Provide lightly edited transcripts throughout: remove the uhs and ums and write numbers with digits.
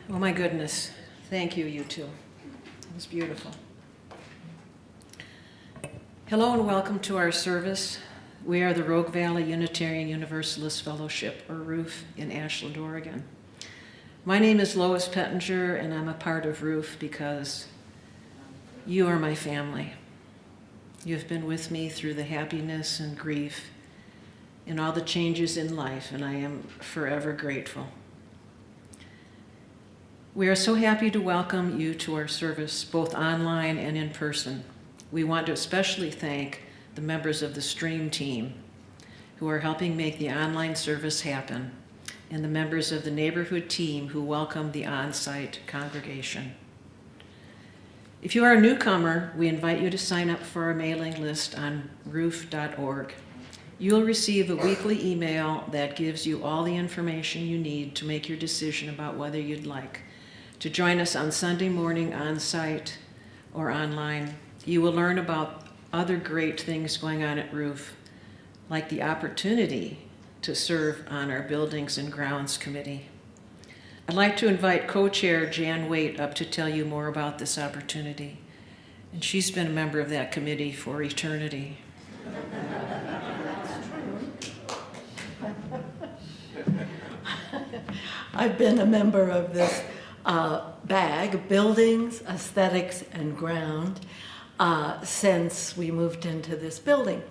Oh my goodness. Thank you, you two. It was beautiful. Hello and welcome to our service. We are the Rogue Valley Unitarian Universalist Fellowship, or RVUUF, in Ashland, Oregon. My name is Lois Pettinger, and I'm a part of RVUUF because you are my family. You've been with me through the happiness and grief and all the changes in life, and I am forever grateful. We are so happy to welcome you to our service, both online and in person. We want to especially thank the members of the stream team who are helping make the online service happen, and the members of the neighborhood team who welcome the on-site congregation. If you are a newcomer, we invite you to sign up for our mailing list on RVUUF.org. You'll receive a weekly email that gives you all the information you need to make your decision about whether you'd like to join us on Sunday morning on-site or online. You will learn about other great things going on at RVUUF, like the opportunity to serve on our Buildings and Grounds Committee. I'd like to invite co-chair Jan Waite up to tell you more about this opportunity. And she's been a member of that committee for eternity. I've been a member of this BAG, Buildings, Aesthetics, and Ground, since we moved into this building.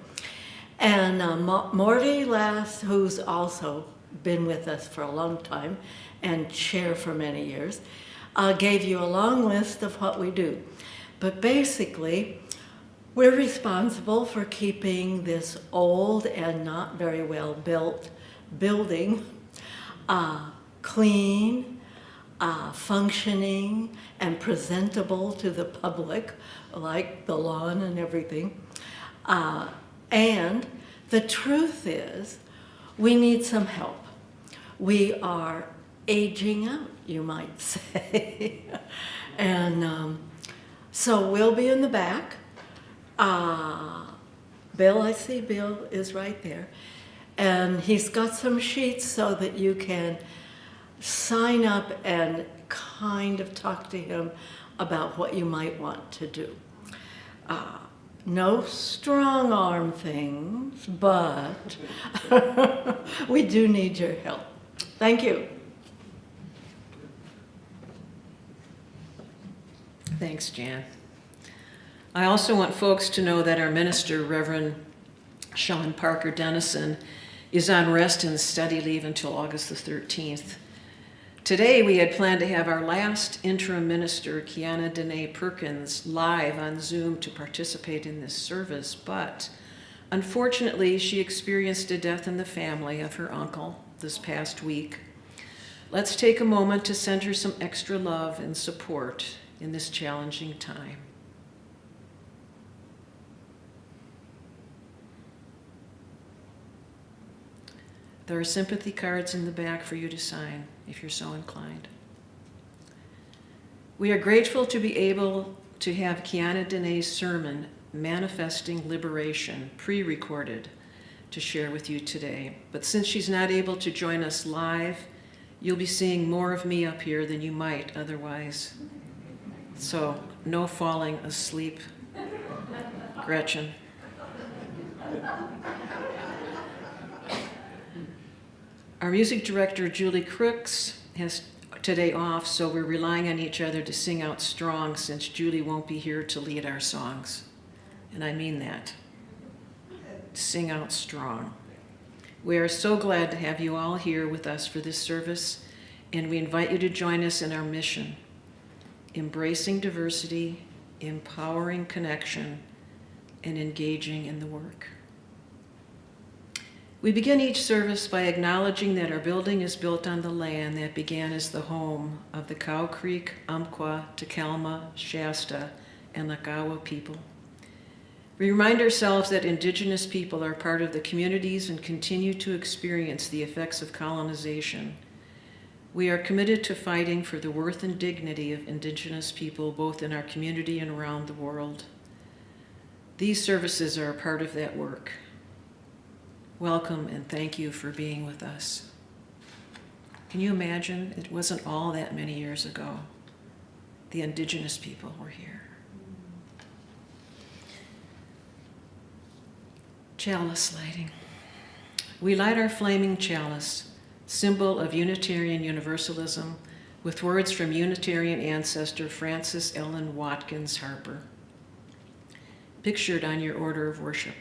And Morty Lass, who's also been with us for a long time and chair for many years, gave you a long list of what we do. But basically, we're responsible for keeping this old and not very well built building clean, functioning, and presentable to the public, like the lawn and everything. And the truth is, we need some help. We are aging out, you might say. And so we'll be in the back. Bill, I see Bill is right there. And he's got some sheets so that you can sign up and kind of talk to him about what you might want to do. No strong arm things, but we do need your help. Thank you. Thanks, Jan. I also want folks to know that our minister, Reverend Sean Parker Dennison, is on rest and study leave until August the 13th. Today, we had planned to have our last interim minister, QuianaDenae Perkins, live on Zoom to participate in this service, but unfortunately, she experienced a death in the family of her uncle this past week. Let's take a moment to send her some extra love and support in this challenging time. There are sympathy cards in the back for you to sign if you're so inclined. We are grateful to be able to have QuianaDenae's sermon, Manifesting Liberation, pre-recorded to share with you today. But since she's not able to join us live, you'll be seeing more of me up here than you might otherwise. So no falling asleep, Gretchen. Our music director, Julie Crooks, has today off, so we're relying on each other to sing out strong since Julie won't be here to lead our songs. And I mean that. Sing out strong. We are so glad to have you all here with us for this service, and we invite you to join us in our mission, embracing diversity, empowering connection, and engaging in the work. We begin each service by acknowledging that our building is built on the land that began as the home of the Cow Creek, Umpqua, Takelma, Shasta, and Lakawa people. We remind ourselves that Indigenous people are part of the communities and continue to experience the effects of colonization. We are committed to fighting for the worth and dignity of Indigenous people, both in our community and around the world. These services are a part of that work. Welcome and thank you for being with us. Can you imagine? It wasn't all that many years ago. The indigenous people were here. Chalice lighting. We light our flaming chalice, symbol of Unitarian Universalism, with words from Unitarian ancestor Frances Ellen Watkins Harper, pictured on your order of worship.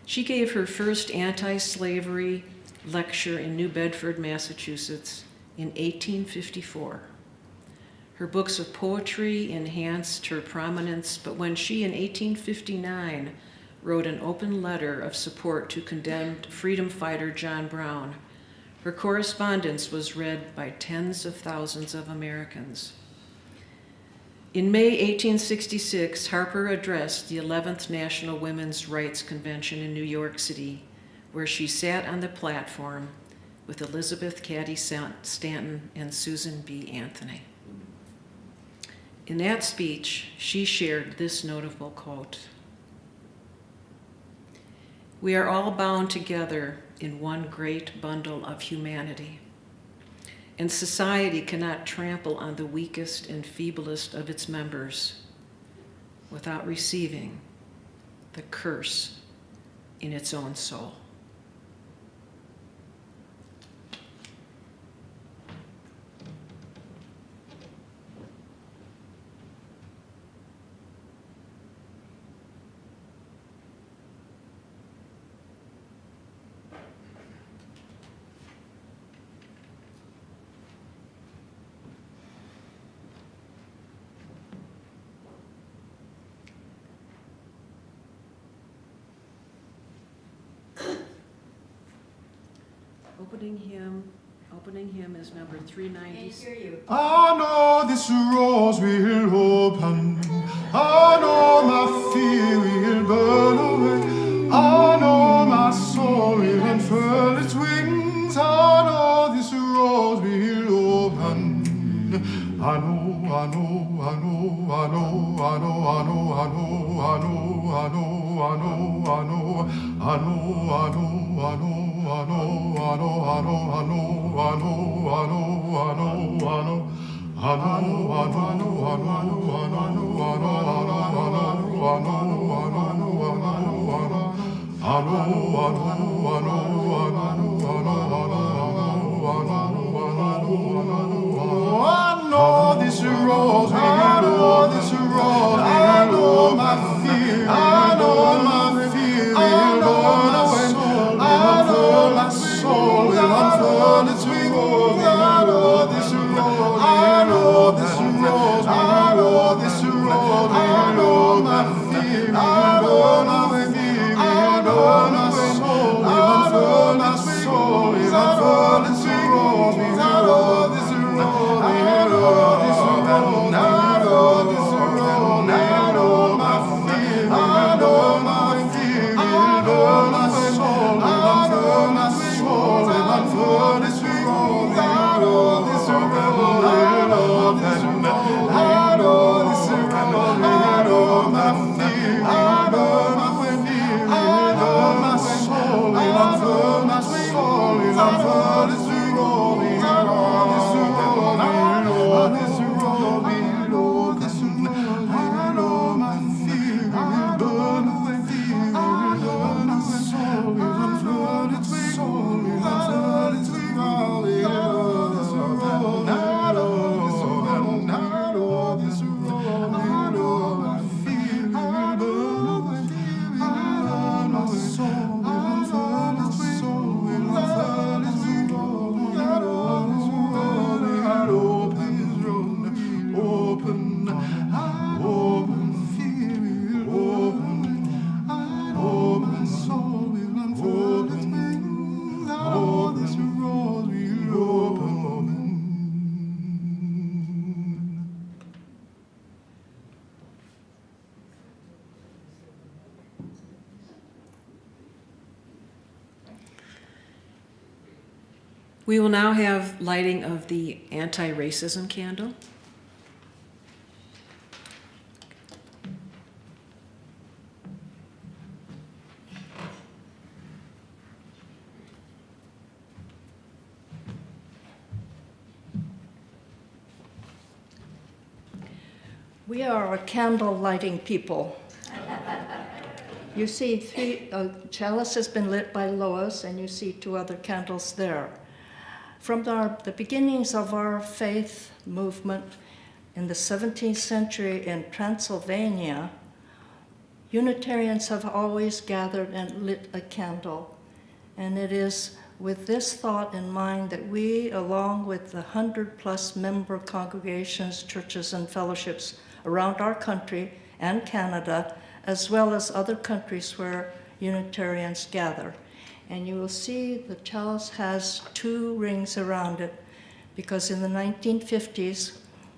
She gave her first anti-slavery lecture in New Bedford, Massachusetts in 1854. Her books of poetry enhanced her prominence, but when she in 1859 wrote an open letter of support to condemned freedom fighter John Brown, her correspondence was read by tens of thousands of Americans. In May 1866, Harper addressed the 11th National Women's Rights Convention in New York City, where she sat on the platform with Elizabeth Cady Stanton and Susan B. Anthony. In that speech, she shared this notable quote: "We are all bound together in one great bundle of humanity, and society cannot trample on the weakest and feeblest of its members without receiving the curse in its own soul." Opening hymn is number 396. I know this rose will open. I know my fear will burn away. I know my soul will unfurl its wings. I know this rose will open. I know, I know, I know, I know, I know, I know, I know, I know, I know, I know, I know, I know, I know, I know. I know, I know, I know, I know, I know, I know, I know, I know, I know, I know this rose, I know this rose, I know my fear, I know my fear, I know my soul, I know my soul will unfurl its wings. I know this rose, I know this rose, I know this rose, I know my fear, I know my fear, I know my soul will unfurl its soul will unfurl its wings. I know this rose, I know this rose, I know this rose, I know my fear, I know my fear, I know my soul, I know my soul will unfurl its wings. I know this rose, I know this rose, I know this rose, I know my fear, I know my fear, I know my soul will unfurl my soul will unfurl its wings. I know this rose, I know this rose, I know this rose, I know my fear will burn away, I know my soul will unfurl its wings, will unfurl its wings. I know this rose, I know this rose, I know this rose, I know my fear will burn away, I know my soul will unfurl its wings, will unfurl its wings. I know this rose, I know this rose, open, open, fear will open, open, soul will unfold its wings. I know this rose will open. We will now have lighting of the anti-racism candle. We are a candle lighting people. You see chalice has been lit by Lois, and you see 2 other candles there. From the beginnings of our faith movement in the 17th century in Transylvania, Unitarians have always gathered and lit a candle. And it is with this thought in mind that we, along with the 100+ member congregations, churches, and fellowships around our country and Canada, as well as other countries where Unitarians gather. And you will see the chalice has 2 rings around it, because in the 1950s,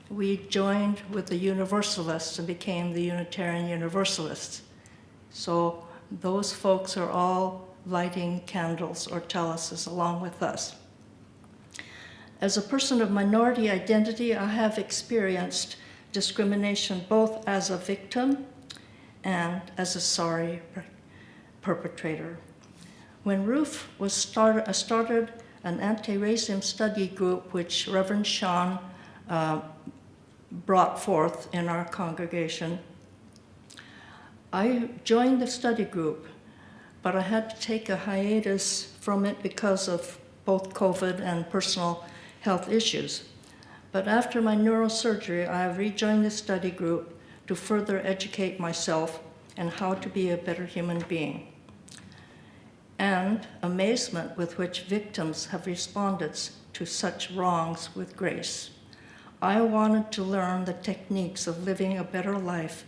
we joined with the Universalists and became the Unitarian Universalists. So those folks are all lighting candles or chalices along with us. As a person of minority identity, I have experienced discrimination both as a victim and as a sorry perpetrator. When RVUUF was started an anti-racism study group, which Reverend Sean brought forth in our congregation, I joined the study group, but I had to take a hiatus from it because of both COVID and personal health issues. But after my neurosurgery, I have rejoined the study group to further educate myself and how to be a better human being. And amazement with which victims have responded to such wrongs with grace. I wanted to learn the techniques of living a better life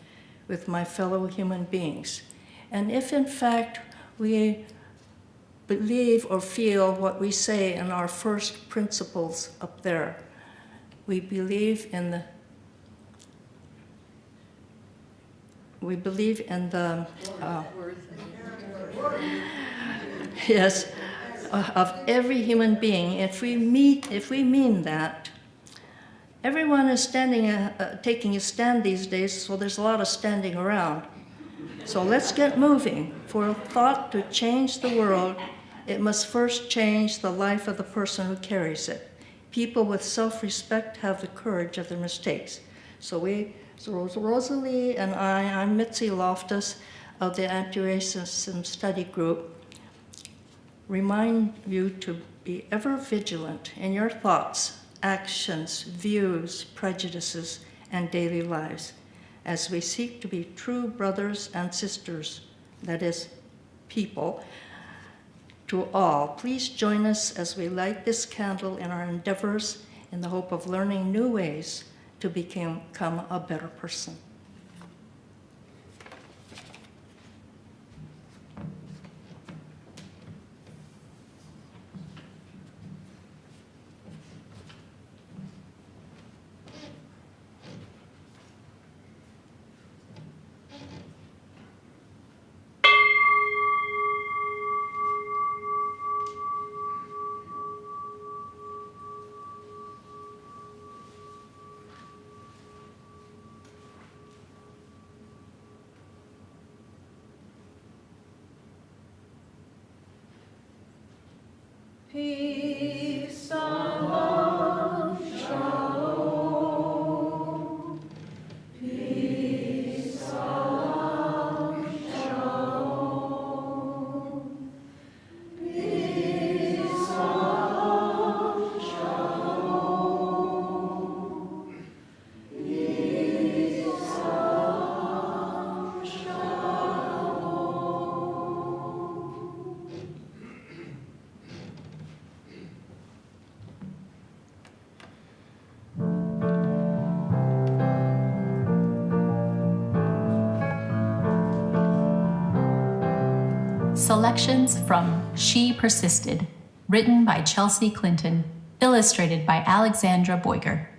with my fellow human beings. And if in fact we believe or feel what we say in our first principles up there, we believe in the yes, of every human being. If we mean that, everyone is taking a stand these days, so there's a lot of standing around. So let's get moving. For a thought to change the world, it must first change the life of the person who carries it. People with self-respect have the courage of their mistakes. So Rosalie and I'm Mitzi Loftus of the Anti-Racism Study Group, remind you to be ever vigilant in your thoughts, actions, views, prejudices, and daily lives, as we seek to be true brothers and sisters, that is, people, to all. Please join us as we light this candle in our endeavors in the hope of learning new ways to become a better person. Peace, shalom, shalom. Peace, shalom, shalom. Peace, shalom, shalom. Peace, shalom, shalom. Selections from She Persisted, written by Chelsea Clinton, illustrated by Alexandra Boyger.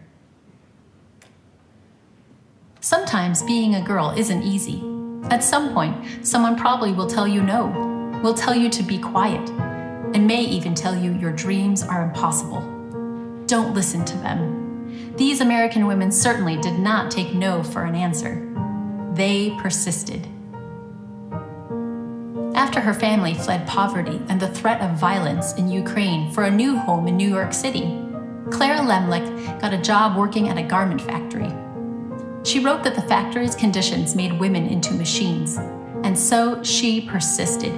Sometimes being a girl isn't easy. At some point, someone probably will tell you no, will tell you to be quiet, and may even tell you your dreams are impossible. Don't listen to them. These American women certainly did not take no for an answer. They persisted. After her family fled poverty and the threat of violence in Ukraine for a new home in New York City, Clara Lemlich got a job working at a garment factory. She wrote that the factory's conditions made women into machines, and so she persisted,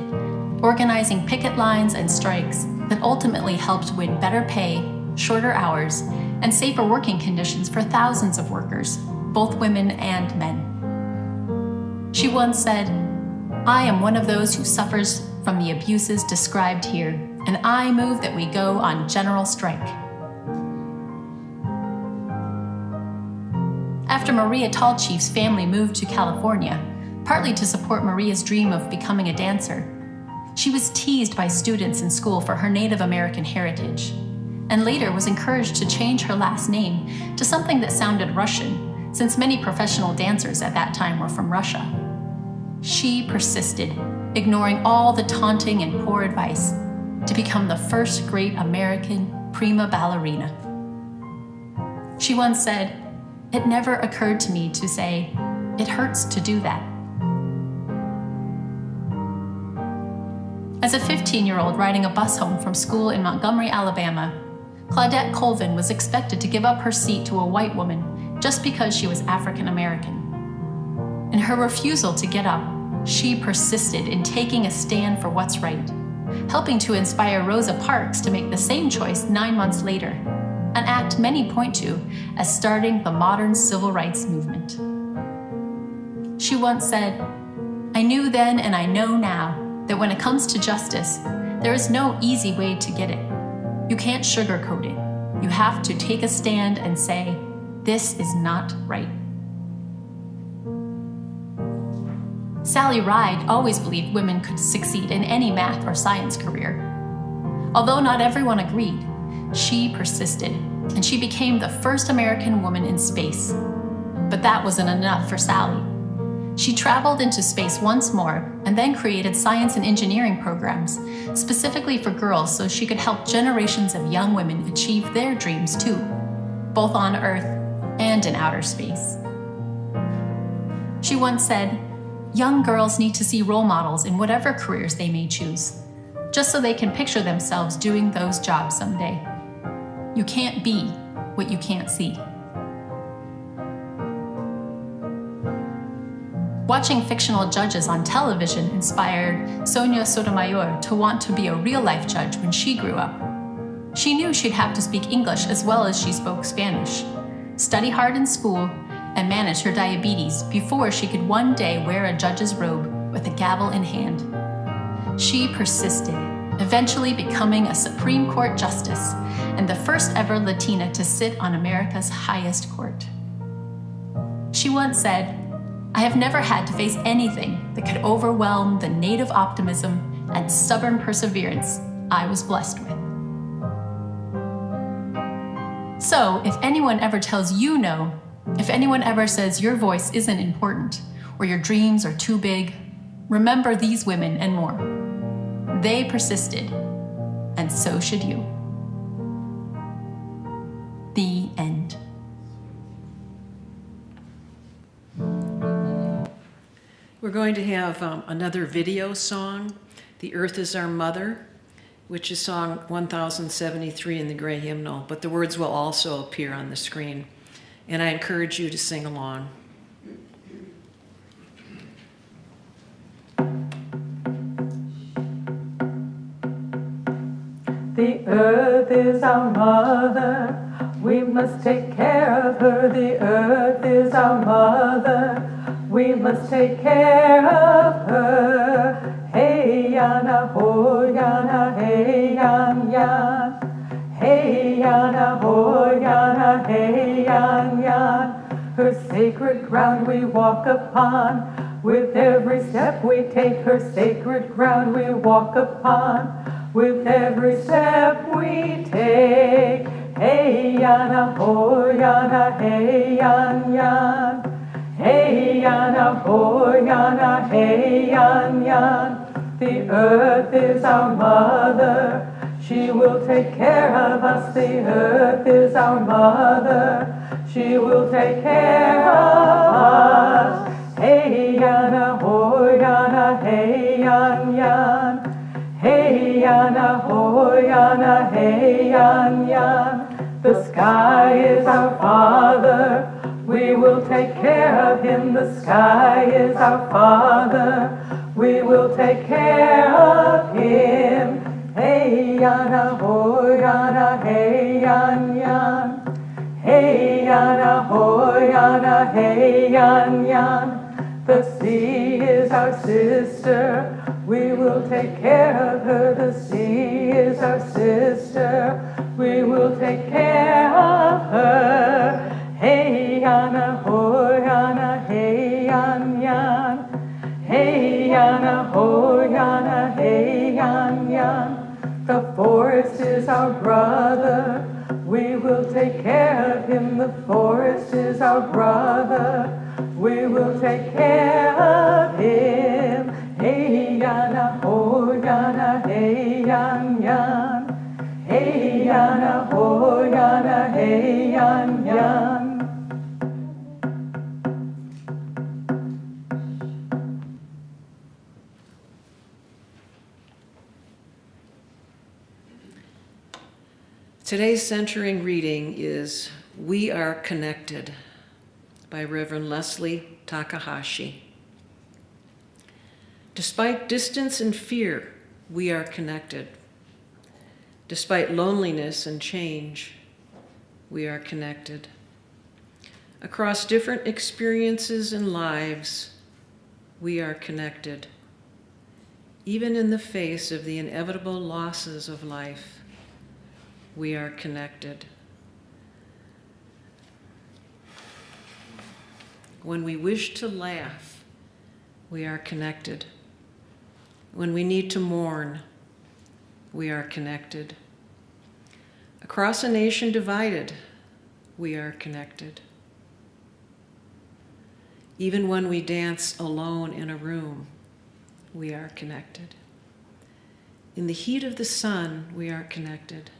organizing picket lines and strikes that ultimately helped win better pay, shorter hours, and safer working conditions for thousands of workers, both women and men. She once said, "I am one of those who suffers from the abuses described here, and I move that we go on general strike." After Maria Tallchief's family moved to California, partly to support Maria's dream of becoming a dancer, she was teased by students in school for her Native American heritage, and later was encouraged to change her last name to something that sounded Russian, since many professional dancers at that time were from Russia. She persisted, ignoring all the taunting and poor advice, to become the first great American prima ballerina. She once said, "It never occurred to me to say, it hurts to do that." As a 15-year-old riding a bus home from school in Montgomery, Alabama, Claudette Colvin was expected to give up her seat to a white woman just because she was African American. In her refusal to get up, she persisted in taking a stand for what's right, helping to inspire Rosa Parks to make the same choice 9 months later, an act many point to as starting the modern civil rights movement. She once said, "I knew then and I know now that when it comes to justice, there is no easy way to get it. You can't sugarcoat it. You have to take a stand and say, this is not right." Sally Ride always believed women could succeed in any math or science career. Although not everyone agreed, she persisted, and she became the first American woman in space. But that wasn't enough for Sally. She traveled into space once more and then created science and engineering programs specifically for girls so she could help generations of young women achieve their dreams too, both on Earth and in outer space. She once said, "Young girls need to see role models in whatever careers they may choose, just so they can picture themselves doing those jobs someday. You can't be what you can't see." Watching fictional judges on television inspired Sonia Sotomayor to want to be a real-life judge when she grew up. She knew she'd have to speak English as well as she spoke Spanish, study hard in school, and manage her diabetes before she could one day wear a judge's robe with a gavel in hand. She persisted, eventually becoming a Supreme Court justice and the first ever Latina to sit on America's highest court. She once said, "I have never had to face anything that could overwhelm the native optimism and stubborn perseverance I was blessed with." So, if anyone ever tells you no, if anyone ever says your voice isn't important or your dreams are too big, remember these women and more. They persisted, and so should you. The end. We're going to have another video song, "The Earth is Our Mother," which is song 1073 in the Gray Hymnal, but the words will also appear on the screen, and I encourage you to sing along. The earth is our mother, we must take care of her. The earth is our mother, we must take care of her. Hey yana ho yana, hey yan yan. Hey yana ho yana, hey yan yan. Her sacred ground we walk upon, with every step we take. Her sacred ground we walk upon, with every step we take. Hey yana ho yana, hey yan yan. Hey yana ho yana, hey yan yan. The earth is our mother, she will take care of us. The earth is our mother, she will take care of us. Hey yana ho yana, hey yan yan. Hey yana ho yana, hey yan yan. The sky is our father, we will take take care of him. The sky is our Father. We will take care of him. Hey yana ho yana, hey yan yan. Hey yana ho yana, hey yan yan. The sea is our sister. We will take care of her. The sea is our sister. We will take care of her. Hey yana ho yana, hey yan yan. Hey yana ho yana, hey yan yan. The forest is our brother. We will take care of him. The forest is our brother. We will take care of him. Hey yana ho yana, hey yan yan. Hey yana ho yana, hey yan yan. Today's centering reading is We Are Connected by Reverend Leslie Takahashi. Despite distance and fear, we are connected. Despite loneliness and change, we are connected. Across different experiences and lives, we are connected. Even in the face of the inevitable losses of life, we are connected. When we wish to laugh, we are connected. When we need to mourn, we are connected. Across a nation divided, we are connected. Even when we dance alone in a room, we are connected. In the heat of the sun, we are connected.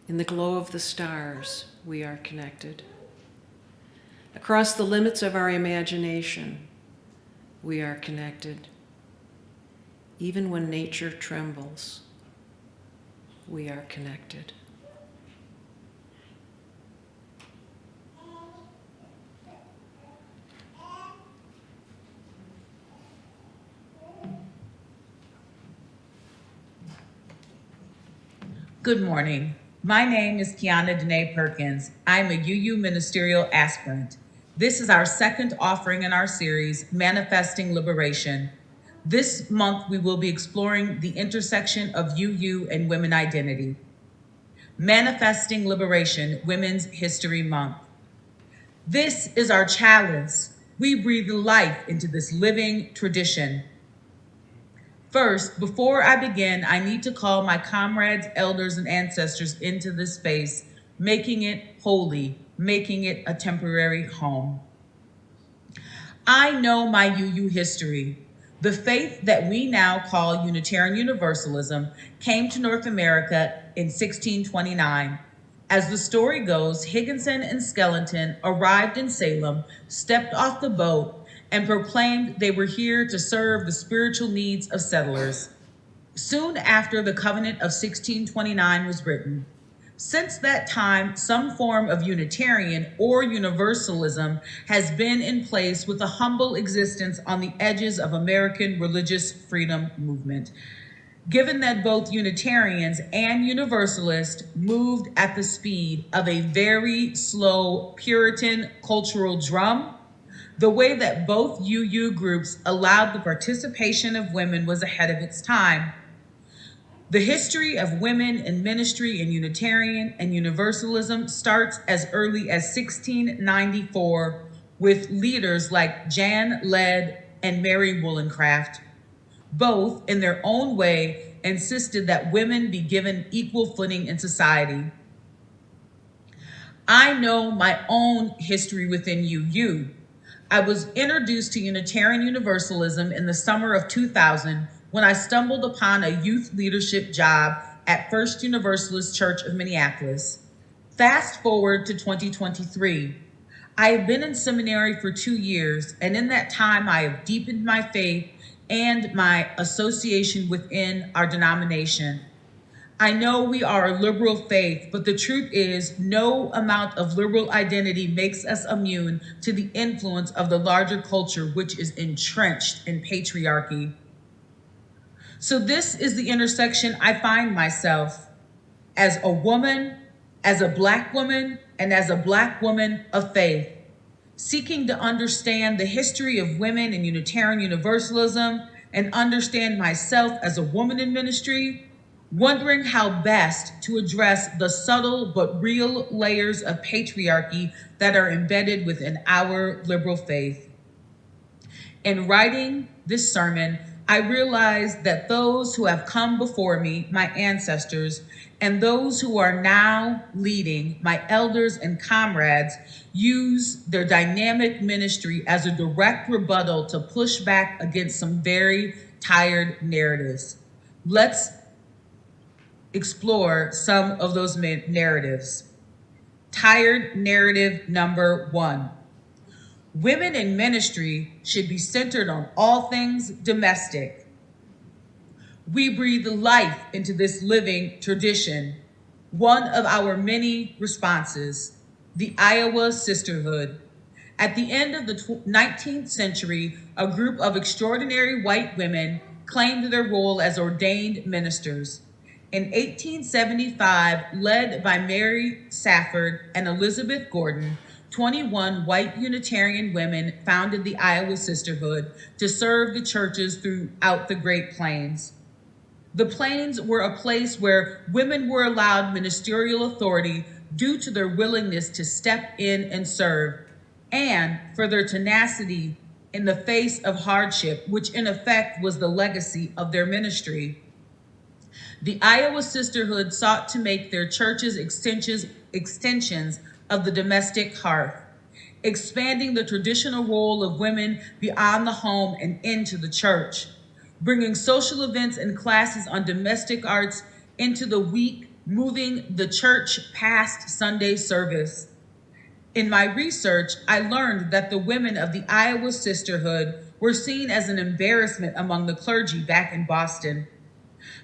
In the glow of the stars, we are connected. Across the limits of our imagination, we are connected. Even when nature trembles, we are connected. Good morning. My name is QuianaDenae Perkins. I'm a UU ministerial aspirant. This is our second offering in our series, Manifesting Liberation. This month, we will be exploring the intersection of UU and women identity. Manifesting Liberation, Women's History Month. This is our chalice. We breathe life into this living tradition. First, before I begin, I need to call my comrades, elders, and ancestors into this space, making it holy, making it a temporary home. I know my UU history. The faith that we now call Unitarian Universalism came to North America in 1629. As the story goes, Higginson and Skellington arrived in Salem, stepped off the boat, and proclaimed they were here to serve the spiritual needs of settlers. Soon after, the Covenant of 1629 was written. Since that time, some form of Unitarian or Universalism has been in place with a humble existence on the edges of American religious freedom movement. Given that both Unitarians and Universalists moved at the speed of a very slow Puritan cultural drum, the way that both UU groups allowed the participation of women was ahead of its time. The history of women in ministry in Unitarian and Universalism starts as early as 1694 with leaders like Jan Led and Mary Wollstonecraft. Both, in their own way, insisted that women be given equal footing in society. I know my own history within UU. I was introduced to Unitarian Universalism in the summer of 2000 when I stumbled upon a youth leadership job at First Universalist Church of Minneapolis. Fast forward to 2023. I have been in seminary for 2 years, and in that time I have deepened my faith and my association within our denomination. I know we are a liberal faith, but the truth is no amount of liberal identity makes us immune to the influence of the larger culture, which is entrenched in patriarchy. So this is the intersection I find myself as a woman, as a Black woman, and as a Black woman of faith, seeking to understand the history of women in Unitarian Universalism and understand myself as a woman in ministry, wondering how best to address the subtle but real layers of patriarchy that are embedded within our liberal faith. In writing this sermon, I realized that those who have come before me, my ancestors, and those who are now leading, my elders and comrades, use their dynamic ministry as a direct rebuttal to push back against some very tired narratives. Let's explore some of those narratives. Tired narrative number 1. Women in ministry should be centered on all things domestic. We breathe life into this living tradition. One of our many responses, the Iowa Sisterhood. At the end of the 19th century, a group of extraordinary white women claimed their role as ordained ministers. In 1875, led by Mary Safford and Elizabeth Gordon, 21 white Unitarian women founded the Iowa Sisterhood to serve the churches throughout the Great Plains. The Plains were a place where women were allowed ministerial authority due to their willingness to step in and serve, and for their tenacity in the face of hardship, which in effect was the legacy of their ministry. The Iowa Sisterhood sought to make their churches extensions of the domestic hearth, expanding the traditional role of women beyond the home and into the church, bringing social events and classes on domestic arts into the week, moving the church past Sunday service. In my research, I learned that the women of the Iowa Sisterhood were seen as an embarrassment among the clergy back in Boston.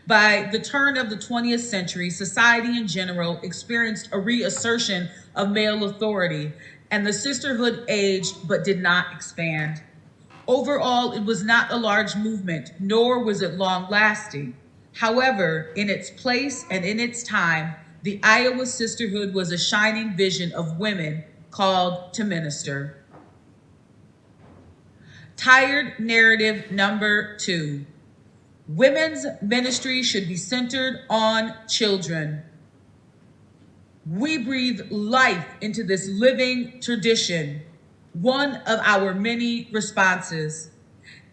By the turn of the 20th century, society in general experienced a reassertion of male authority, and the sisterhood aged but did not expand. Overall, it was not a large movement, nor was it long-lasting. However, in its place and in its time, the Iowa Sisterhood was a shining vision of women called to minister. Tired narrative number 2. Women's ministry should be centered on children. We breathe life into this living tradition, one of our many responses.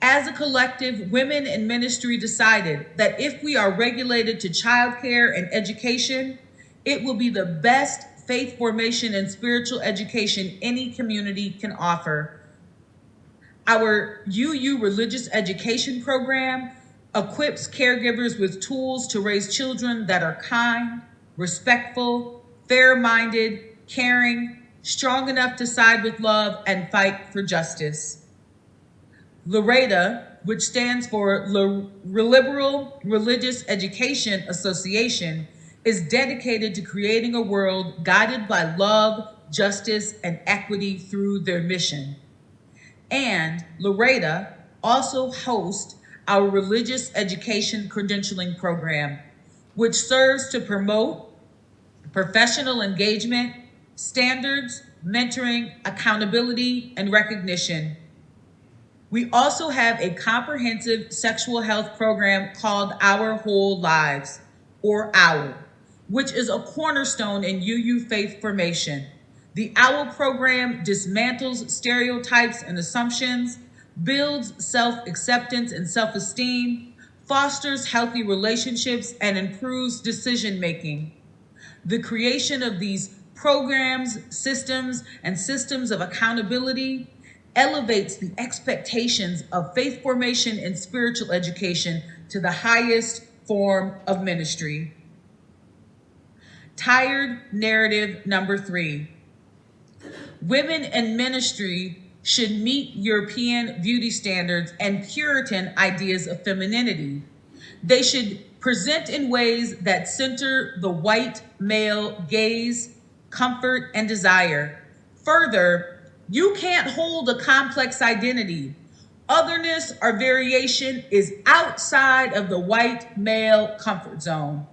As a collective, women in ministry decided that if we are regulated to childcare and education, it will be the best faith formation and spiritual education any community can offer. Our UU religious education program equips caregivers with tools to raise children that are kind, respectful, fair-minded, caring, strong enough to side with love and fight for justice. LREDA, which stands for Liberal Religious Education Association, is dedicated to creating a world guided by love, justice, and equity through their mission. And LREDA also hosts our religious education credentialing program, which serves to promote professional engagement, standards, mentoring, accountability, and recognition. We also have a comprehensive sexual health program called Our Whole Lives, or OWL, which is a cornerstone in UU faith formation. The OWL program dismantles stereotypes and assumptions, builds self-acceptance and self-esteem, fosters healthy relationships, and improves decision-making. The creation of these programs, systems, and systems of accountability elevates the expectations of faith formation and spiritual education to the highest form of ministry. Tired narrative number 3. Women in ministry should meet European beauty standards and Puritan ideas of femininity. They should present in ways that center the white male gaze, comfort, and desire. Further, you can't hold a complex identity. Otherness or variation is outside of the white male comfort zone.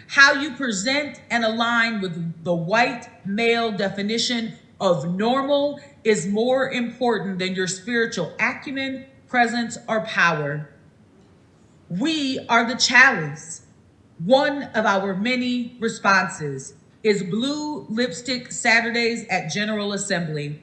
How you present and align with the white male definition of normal is more important than your spiritual acumen, presence, or power. We are the chalice. One of our many responses is Blue Lipstick Saturdays at General Assembly.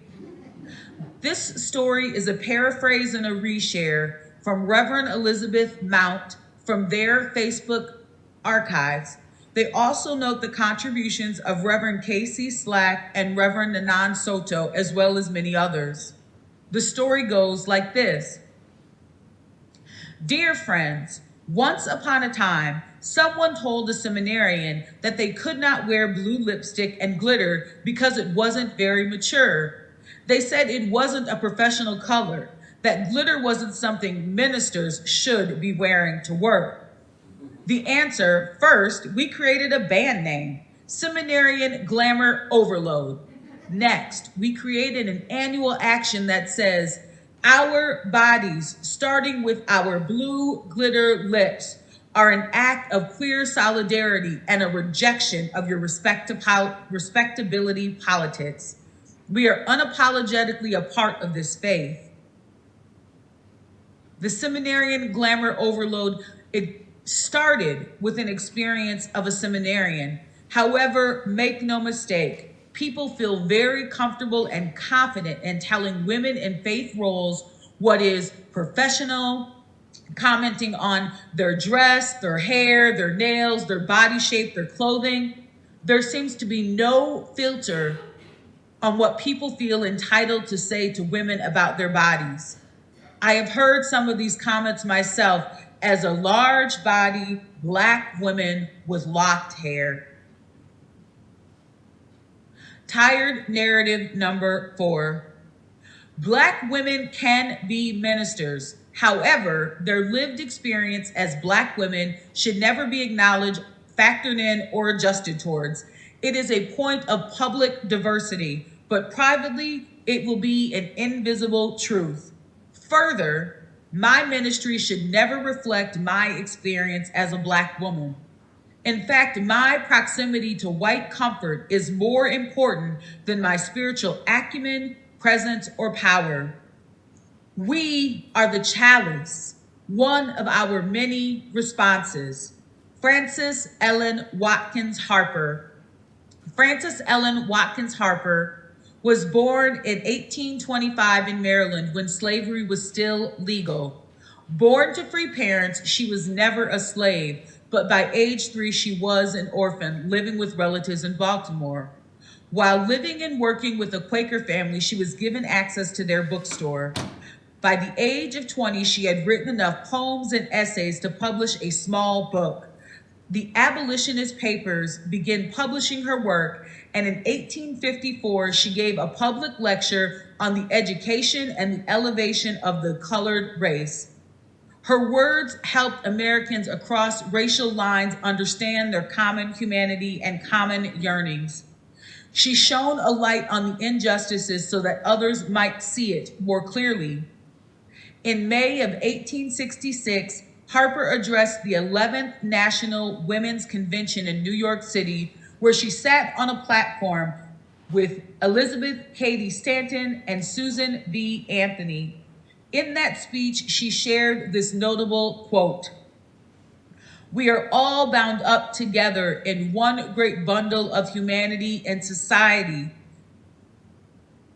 This story is a paraphrase and a reshare from Reverend Elizabeth Mount from their Facebook archives. They also note the contributions of Reverend Casey Slack and Reverend Nanan Soto, as well as many others. The story goes like this. Dear friends, once upon a time, someone told a seminarian that they could not wear blue lipstick and glitter because it wasn't very mature. They said it wasn't a professional color, that glitter wasn't something ministers should be wearing to work. The answer, first, we created a band name, Seminarian Glamour Overload. Next, we created an annual action that says, our bodies, starting with our blue glitter lips, are an act of queer solidarity and a rejection of your respectability politics. We are unapologetically a part of this faith. The Seminarian Glamour Overload, it started with an experience of a seminarian. However, make no mistake, people feel very comfortable and confident in telling women in faith roles what is professional, commenting on their dress, their hair, their nails, their body shape, their clothing. There seems to be no filter on what people feel entitled to say to women about their bodies. I have heard some of these comments myself as a large body Black woman with locked hair. Tired narrative number 4. Black women can be ministers. However, their lived experience as Black women should never be acknowledged, factored in, or adjusted towards. It is a point of public diversity, but privately, it will be an invisible truth. Further, my ministry should never reflect my experience as a Black woman. In fact, my proximity to white comfort is more important than my spiritual acumen, presence, or power. We are the chalice, one of our many responses. Frances Ellen Watkins Harper. Frances Ellen Watkins Harper was born in 1825 in Maryland when slavery was still legal. Born to free parents, she was never a slave, but by age 3, she was an orphan living with relatives in Baltimore. While living and working with a Quaker family, she was given access to their bookstore. By the age of 20, she had written enough poems and essays to publish a small book. The abolitionist papers began publishing her work, and in 1854, she gave a public lecture on the education and the elevation of the colored race. Her words helped Americans across racial lines understand their common humanity and common yearnings. She shone a light on the injustices so that others might see it more clearly. In May of 1866, Harper addressed the 11th National Women's Convention in New York City, where she sat on a platform with Elizabeth Cady Stanton and Susan B. Anthony. In that speech, she shared this notable quote, "We are all bound up together in one great bundle of humanity and society."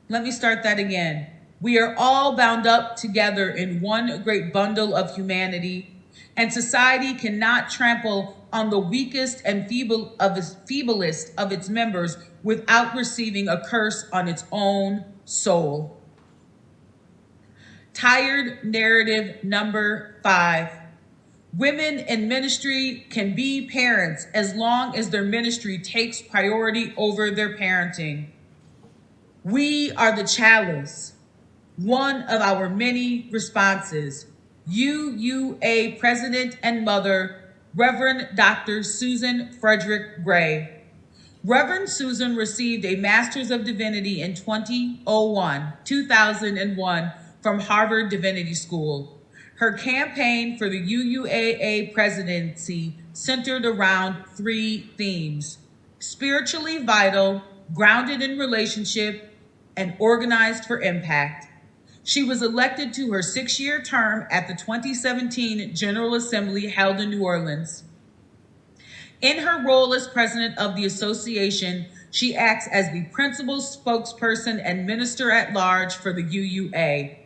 Let me start that again. We are all bound up together in one great bundle of humanity, and society cannot trample on the weakest and feeblest of its members without receiving a curse on its own soul. Tired narrative number 5. Women in ministry can be parents as long as their ministry takes priority over their parenting. We are the chalice, one of our many responses. UUA president and mother, Reverend Dr. Susan Frederick Gray. Reverend Susan received a Master's of Divinity in 2001 from Harvard Divinity School. Her campaign for the UUAA presidency centered around 3 themes: spiritually vital, grounded in relationship, and organized for impact. She was elected to her 6-year term at the 2017 General Assembly held in New Orleans. In her role as president of the association, she acts as the principal spokesperson and minister at large for the UUA.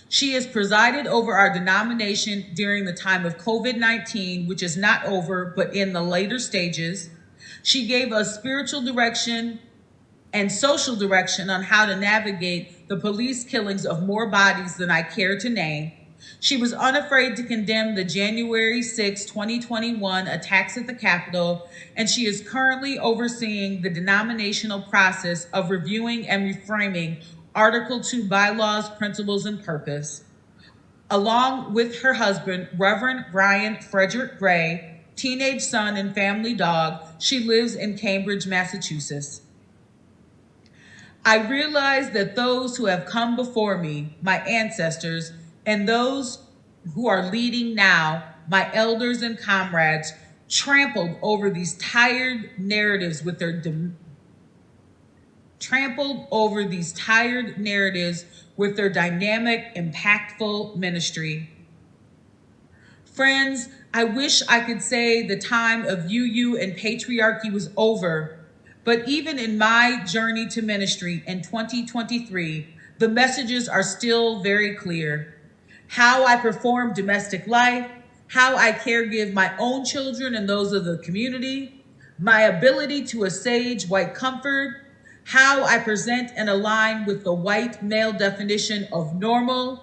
She has presided over our denomination during the time of COVID-19, which is not over, but in the later stages. She gave us spiritual direction and social direction on how to navigate the police killings of more bodies than I care to name. She was unafraid to condemn the January 6, 2021 attacks at the Capitol, and she is currently overseeing the denominational process of reviewing and reframing Article 2 bylaws, principles, and purpose. Along with her husband, Reverend Brian Frederick Gray, teenage son and family dog, she lives in Cambridge, Massachusetts. I realize that those who have come before me, my ancestors, and those who are leading now, my elders and comrades, trampled over these tired narratives with their dynamic, impactful ministry. Friends, I wish I could say the time of UU and patriarchy was over. But even in my journey to ministry in 2023, the messages are still very clear. How I perform domestic life, how I caregive my own children and those of the community, my ability to assuage white comfort, how I present and align with the white male definition of normal,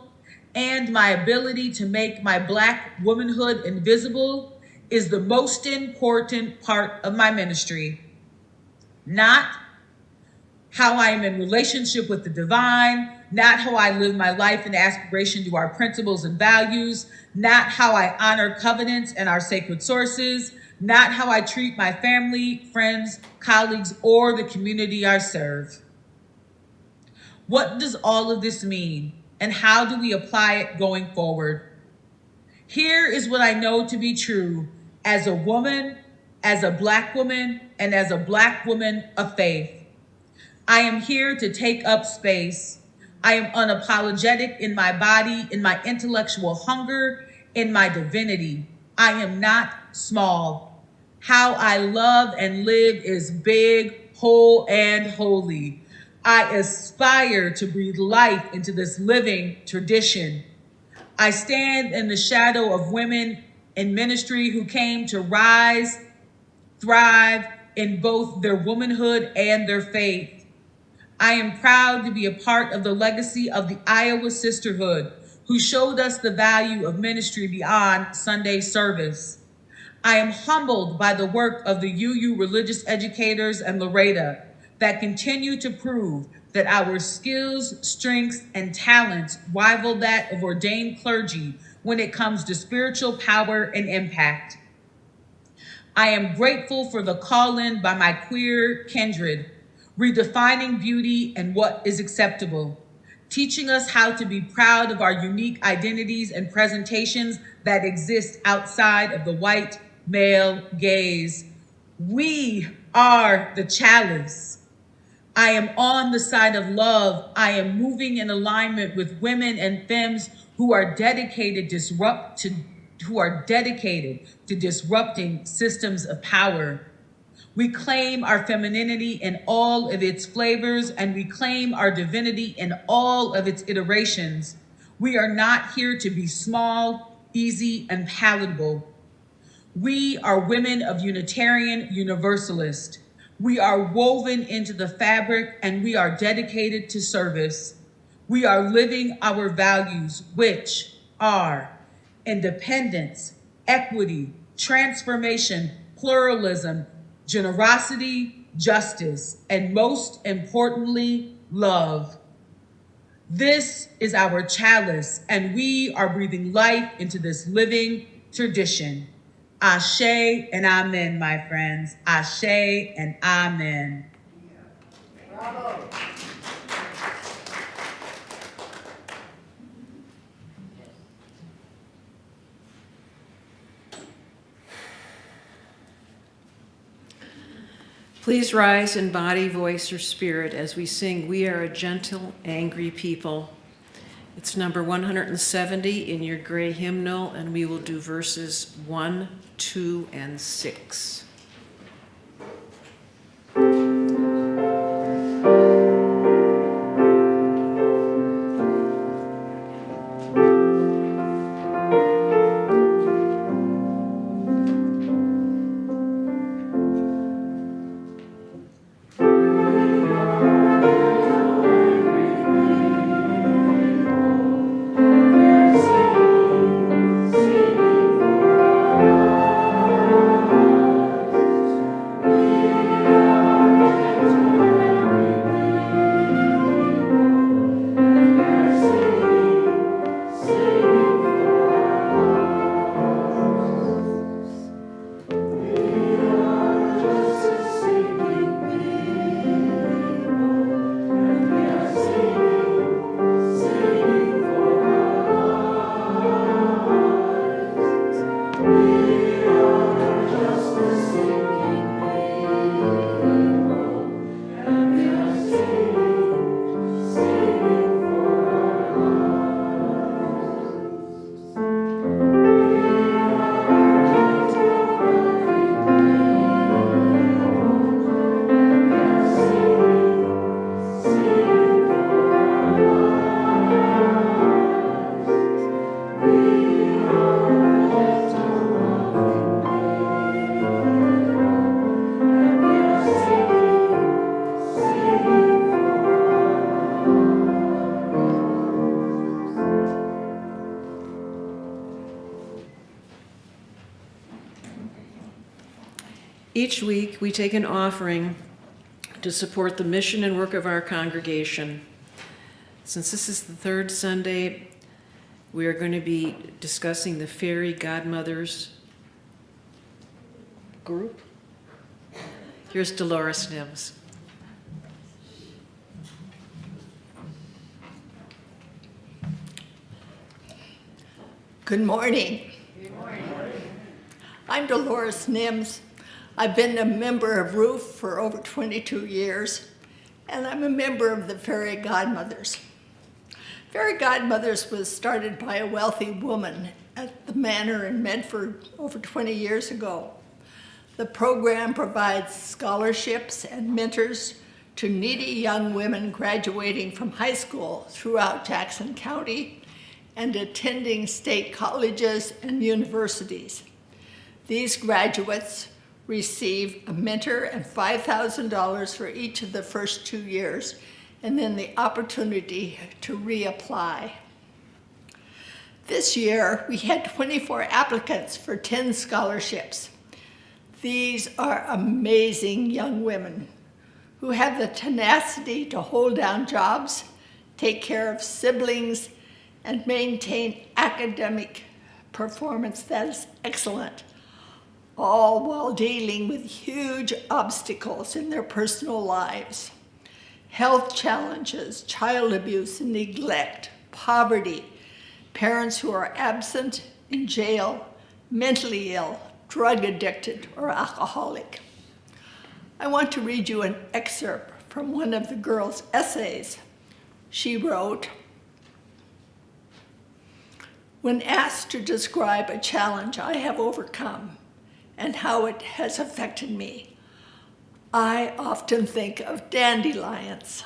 and my ability to make my Black womanhood invisible is the most important part of my ministry. Not how I am in relationship with the divine, not how I live my life in aspiration to our principles and values, not how I honor covenants and our sacred sources, not how I treat my family, friends, colleagues, or the community I serve. What does all of this mean, and how do we apply it going forward? Here is what I know to be true as a woman, as a Black woman, and as a Black woman of faith. I am here to take up space. I am unapologetic in my body, in my intellectual hunger, in my divinity. I am not small. How I love and live is big, whole, and holy. I aspire to breathe life into this living tradition. I stand in the shadow of women in ministry who came to rise, thrive in both their womanhood and their faith. I am proud to be a part of the legacy of the Iowa Sisterhood, who showed us the value of ministry beyond Sunday service. I am humbled by the work of the UU religious educators and Loretta that continue to prove that our skills, strengths, and talents rival that of ordained clergy when it comes to spiritual power and impact. I am grateful for the call-in by my queer kindred, redefining beauty and what is acceptable, teaching us how to be proud of our unique identities and presentations that exist outside of the white male gaze. We are the chalice. I am on the side of love. I am moving in alignment with women and femmes who are dedicated to disrupting systems of power. We claim our femininity in all of its flavors, and we claim our divinity in all of its iterations. We are not here to be small, easy, and palatable. We are women of Unitarian Universalist. We are woven into the fabric, and we are dedicated to service. We are living our values, which are independence, equity, transformation, pluralism, generosity, justice, and most importantly, love. This is our chalice, and we are breathing life into this living tradition. Ashe and amen, my friends. Ashe and amen. Please rise in body, voice, or spirit as we sing We Are a Gentle, Angry People. It's number 170 in your gray hymnal, and we will do verses 1, 2, and 6. Each week, we take an offering to support the mission and work of our congregation. Since this is the third Sunday, we are going to be discussing the Fairy Godmothers group. Here's Dolores Nims. Good morning. I'm Dolores Nims. I've been a member of RVUUF for over 22 years, and I'm a member of the Fairy Godmothers. Fairy Godmothers was started by a wealthy woman at the manor in Medford over 20 years ago. The program provides scholarships and mentors to needy young women graduating from high school throughout Jackson County and attending state colleges and universities. These graduates receive a mentor and $5,000 for each of the first 2 years, and then the opportunity to reapply. This year, we had 24 applicants for 10 scholarships. These are amazing young women who have the tenacity to hold down jobs, take care of siblings, and maintain academic performance that is excellent, all while dealing with huge obstacles in their personal lives. Health challenges, child abuse and neglect, poverty, parents who are absent, in jail, mentally ill, drug addicted, or alcoholic. I want to read you an excerpt from one of the girls' essays. She wrote, "When asked to describe a challenge I have overcome and how it has affected me, I often think of dandelions.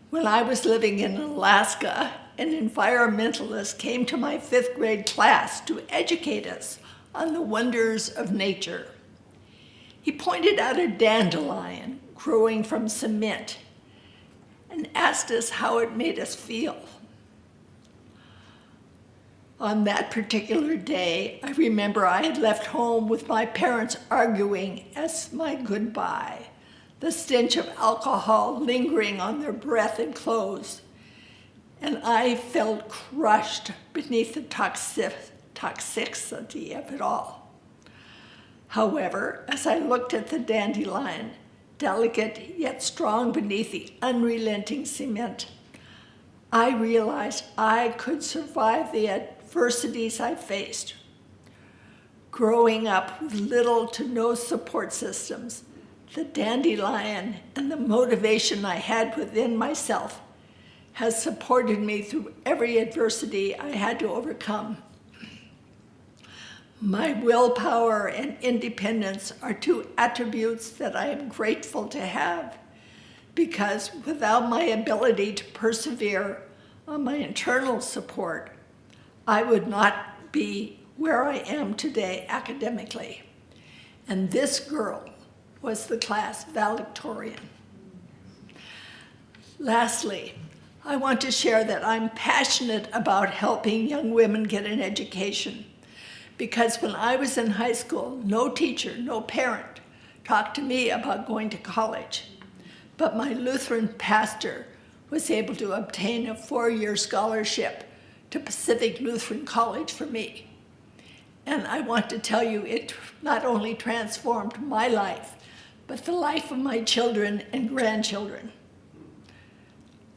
When I was living in Alaska, an environmentalist came to my 5th grade class to educate us on the wonders of nature. He pointed out a dandelion growing from cement and asked us how it made us feel. On that particular day, I remember I had left home with my parents arguing as my goodbye, the stench of alcohol lingering on their breath and clothes, and I felt crushed beneath the toxicity of it all. However, as I looked at the dandelion, delicate yet strong beneath the unrelenting cement, I realized I could survive the adversities I faced. Growing up with little to no support systems, the dandelion and the motivation I had within myself has supported me through every adversity I had to overcome. My willpower and independence are two attributes that I am grateful to have, because without my ability to persevere on my internal support, I would not be where I am today academically. And this girl was the class valedictorian. Lastly, I want to share that I'm passionate about helping young women get an education, because when I was in high school, no teacher, no parent talked to me about going to college. But my Lutheran pastor was able to obtain a 4-year scholarship to Pacific Lutheran College for me. And I want to tell you, it not only transformed my life, but the life of my children and grandchildren.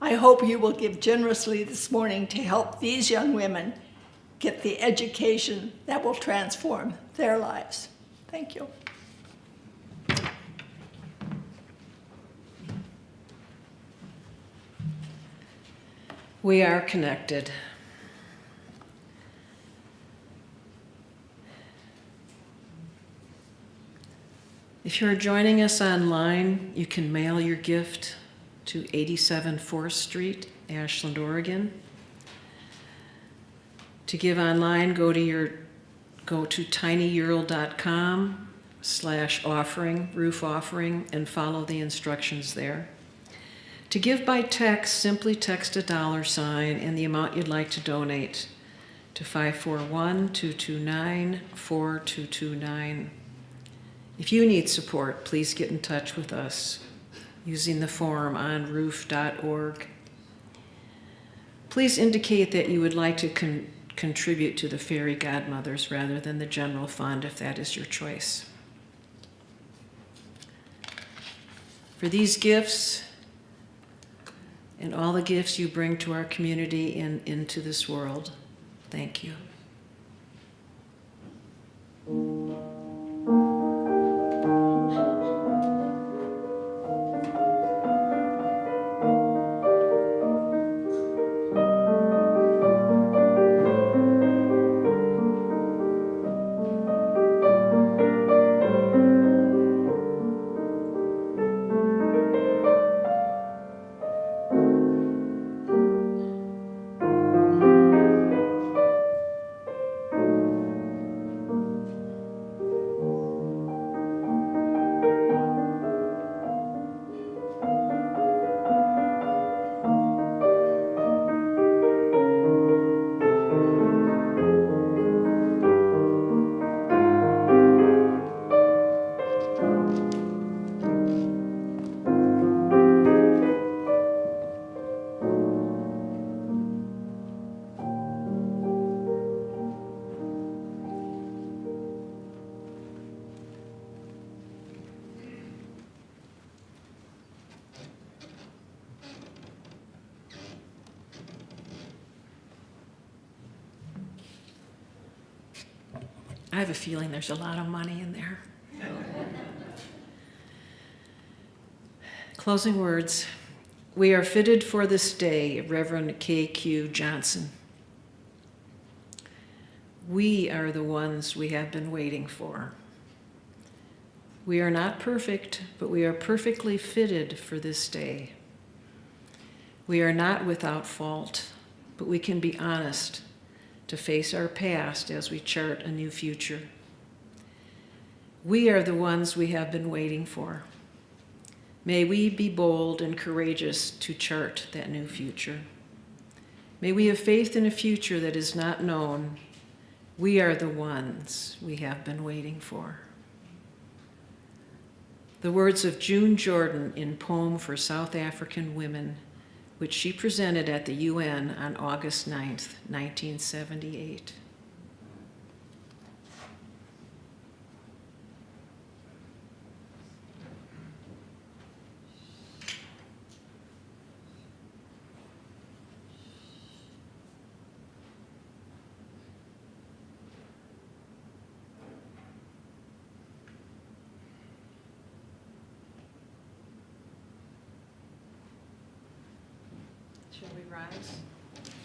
I hope you will give generously this morning to help these young women get the education that will transform their lives. Thank you. We are connected. If you're joining us online, you can mail your gift to 87 4th Street, Ashland, Oregon. To give online, go to tinyurl.com/offering, roof offering, and follow the instructions there. To give by text, simply text a $sign and the amount you'd like to donate to 541-229-4229. If you need support, please get in touch with us using the form on roof.org. Please indicate that you would like to contribute to the fairy godmothers rather than the general fund, if that is your choice. For these gifts and all the gifts you bring to our community and into this world, thank you. I have a feeling there's a lot of money in there. Closing words. We are fitted for this day, Reverend K.Q. Johnson. We are the ones we have been waiting for. We are not perfect, but we are perfectly fitted for this day. We are not without fault, but we can be honest to face our past as we chart a new future. We are the ones we have been waiting for. May we be bold and courageous to chart that new future. May we have faith in a future that is not known. We are the ones we have been waiting for. The words of June Jordan in Poem for South African Women, which she presented at the UN on August 9th, 1978. Shall we rise?